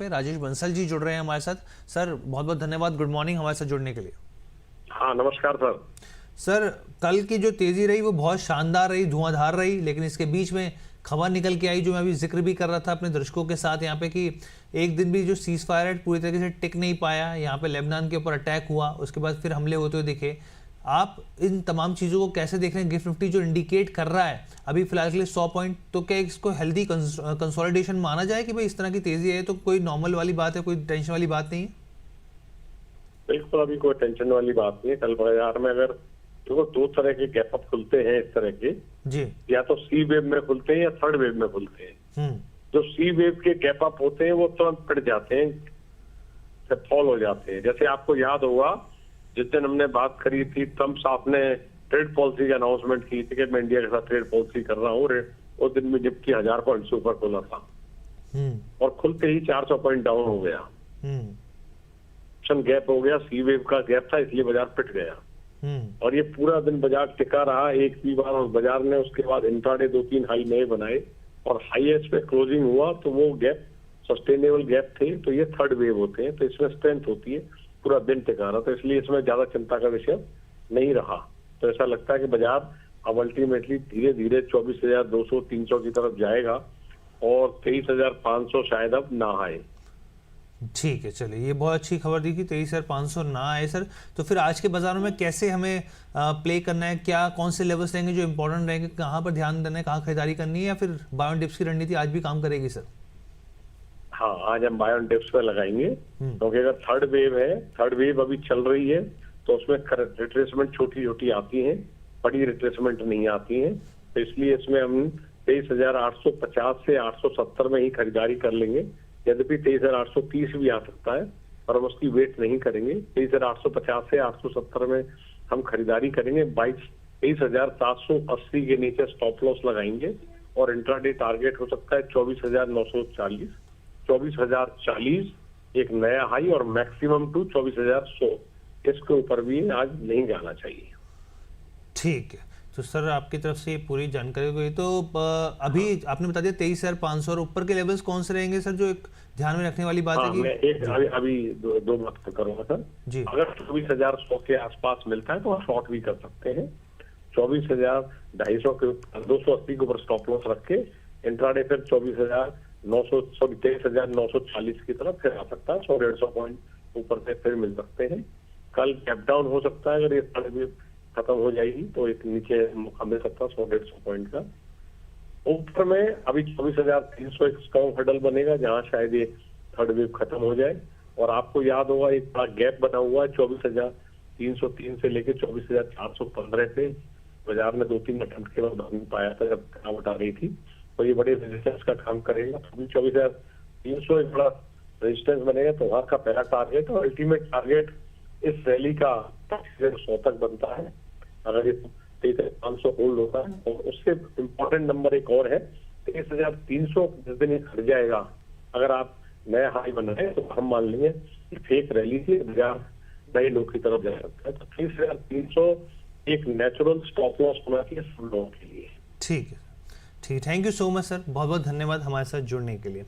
पे राजेश बंसल जी जुड़ रहे हैं हमारे साथ। सर बहुत बहुत धन्यवाद, गुड मॉर्निंग हमारे साथ जुड़ने के लिए। हाँ नमस्कार सर। सर कल की जो तेजी रही वो बहुत शानदार रही, धुआंधार रही, लेकिन इसके बीच में खबर निकल के आई जो मैं अभी जिक्र भी कर रहा था अपने दर्शकों के साथ यहाँ पे कि एक दिन भी जो सीज फायर है पूरी तरीके से टिक नहीं पाया। यहाँ पे लेबनान के ऊपर अटैक हुआ, उसके बाद फिर हमले होते हुए दिखे। आप इन तमाम चीज़ों को कैसे देख रहे हैं? गिफ्ट निफ्टी जो इंडिकेट कर रहा है अभी फिलहाल के लिए 100 पॉइंट, तो क्या इसको हेल्दी कंसोलिडेशन माना जाए कि भाई इस तरह की तेजी है तो कोई नॉर्मल वाली बात है, कोई टेंशन वाली बात नहीं है? बिल्कुल अभी कोई टेंशन वाली बात नहीं है। कल बाजार में अगर देखो दो तरह के गैप अप खुलते हैं इस तरह के, जी, या तो सी वेव में खुलते हैं या थर्ड वेव में खुलते हैं। हम्म, जो सी वेव के गैप अप होते हैं वो तुरंत पिट जाते हैं, फॉल हो जाते हैं। जैसे आपको याद होगा जिस दिन हमने बात करी थी, ट्रम्प साहब ने ट्रेड पॉलिसी की अनाउंसमेंट की थी कि मैं इंडिया के साथ ट्रेड पॉलिसी कर रहा हूँ। उस दिन में निफ्टी 1000 पॉइंट से ऊपर खुला था और खुलते ही 400 पॉइंट डाउन हो गया। गैप हो गया, सी वेव का गैप था, इसलिए बाजार पिट गया। और ये पूरा दिन बाजार टिका रहा एक भी बार, और बाजार ने उसके बाद इंट्राडे 2-3 हाई नए बनाए और हाईएस्ट पे क्लोजिंग हुआ तो वो गैप सस्टेनेबल गैप थे। तो ये थर्ड वेव होते हैं, तो इसमें स्ट्रेंथ होती है, पूरा दिन टिका रहा। तो इसलिए इसमें ज्यादा चिंता का विषय नहीं रहा। तो ऐसा लगता है कि बाजार अब अल्टीमेटली धीरे धीरे 24,200-300 की तरफ जाएगा और 23,500 शायद अब ना आए। ठीक है, चलिए ये बहुत अच्छी खबर दी कि 23,500 ना आए सर। तो फिर आज के बाजारों में कैसे हमें प्ले करना है? क्या कौन से लेवल्स रहेंगे जो इंपॉर्टेंट रहेंगे, कहाँ पर ध्यान देना है, कहाँ खरीदारी करनी है, या फिर बाय ऑन डिप्स की रणनीति आज भी काम करेगी सर? हाँ आज हम बाय ऑन डिप्स पे लगाएंगे, क्योंकि अगर थर्ड वेव है, थर्ड वेव अभी चल रही है, तो उसमें रिट्रेसमेंट छोटी छोटी आती है, बड़ी रिट्रेसमेंट नहीं आती है। तो इसलिए इसमें हम 23,850 से 870 में ही खरीदारी कर लेंगे। यद्यपि 23,830 भी आ सकता है, पर हम उसकी वेट नहीं करेंगे। 23,850 से 870 में हम खरीदारी करेंगे। 23,780 के नीचे स्टॉप लॉस लगाएंगे और इंट्राडे टारगेट हो सकता है 24,940, 24,040 एक नया हाई और मैक्सिमम टू 24,100। इसके ऊपर भी आज नहीं जाना चाहिए। ठीक है, तो सर आपकी तरफ से ये पूरी जानकारी हुई। तो अभी आपने बता दिया 23,500 और ऊपर के लेवल्स कौन से रहेंगे सर, जो एक ध्यान में रखने वाली बात है कि मैं एक अभी दो बात करूंगा सर जी। अगर 24,100 के आसपास मिलता है तो आप शॉर्ट भी कर सकते हैं। 24,250 के 280 के ऊपर स्टॉप लॉस रख के इंट्राडे फिर 23,940 की तरफ फिर आ सकता है। 100-150 पॉइंट ऊपर से फिर मिल सकते हैं। कल कैप डाउन हो सकता है, अगर ये थर्ड वेव खत्म हो जाएगी तो एक नीचे मौका मिल सकता है 100-150 पॉइंट का। ऊपर में अभी 24,300 एक स्ट्रॉन्ग हर्डल बनेगा, जहां शायद ये थर्ड वेव खत्म हो जाए। और आपको याद होगा एक बड़ा गैप बना हुआ है 24,303 से लेके 24,415 से। बाजार ने 2-3 अटेम्प्ट के बाद नहीं पाया था जब गिरावट आ रही थी, तो ये बड़े रेजिस्टेंस का काम करेगा। अभी 24,300 एक बड़ा रेजिस्टेंस बनेगा, तो वहां का पहला टारगेट और अल्टीमेट टारगेट इस रैली का 100 तक बनता है। अगर ये 23,500 होल्ड होता है, और उससे इम्पोर्टेंट नंबर एक और है 23,300 जिस दिन ये खड़ जाएगा, अगर आप नया हाई बनाए तो हम मान लेंगे कि फेक रैली से बाजार नए लो की तरफ जा सकता है। तो 23,300 एक नेचुरल स्टॉप लॉस होना चाहिए सब लोगों के लिए। ठीक है, ठीक, thank you so much sir, बहुत बहुत धन्यवाद हमारे साथ जुड़ने के लिए।